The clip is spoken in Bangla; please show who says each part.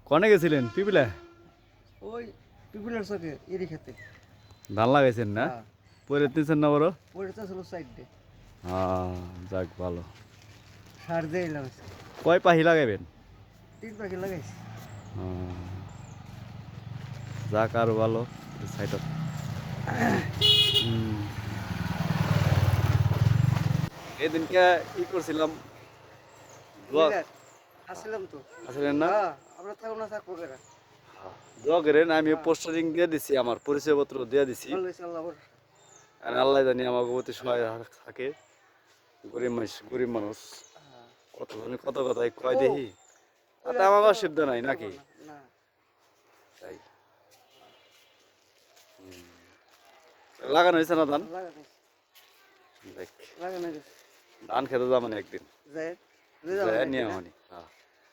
Speaker 1: কনে গেছিলেন পিপিলা?
Speaker 2: ওই পিপুলার চকে এরি খেতে।
Speaker 1: ধান লাগাইছেন না?
Speaker 2: হ্যাঁ
Speaker 1: পরে তিনছেন না বড়?
Speaker 2: পড়েছে ছিল সাইডে
Speaker 1: হ্যাঁ, যাক ভালো।
Speaker 2: সার দিয়ে এলাম আজকে।
Speaker 1: কয় পাহি লাগাইবেন?
Speaker 2: 3 পাখি লাগাইছি।
Speaker 1: যাক আরো ভালো সাইড এদিনকে ই করছিলাম, দোয়া
Speaker 2: বুঝলেন? আসছিলাম তো।
Speaker 1: আসলেন না?
Speaker 2: হ্যাঁ আমরা থাকবো না থাকবো কেরা।
Speaker 1: দোয়া করেন, আমি
Speaker 2: হ্যাঁ
Speaker 1: পোস্টারিং দিয়ে দিছি, আমার পরিচয়পত্র দিয়ে দিছি।
Speaker 2: ভালো হয়েছে আল্লাহ ভরসা।
Speaker 1: আর আল্লাহ জানি আমাকে প্রতি সহায় থাকে। গরিব মানুষ
Speaker 2: হ্যাঁ
Speaker 1: কত জনে কত কথাই কয়
Speaker 2: ও
Speaker 1: দেখি,
Speaker 2: ওই
Speaker 1: তাতে
Speaker 2: রাত
Speaker 1: আমার
Speaker 2: তো
Speaker 1: অসুবিধা নাই
Speaker 2: থাকবো
Speaker 1: নাকি?
Speaker 2: না। না
Speaker 1: তাই লাগানো হয়েছে না ধান?
Speaker 2: লাগানো
Speaker 1: দেখ,
Speaker 2: লাগানো গেছে।
Speaker 1: ধান খেতে যাবো না একদিন,
Speaker 2: যায়
Speaker 1: যায় নিয়ে আমানি।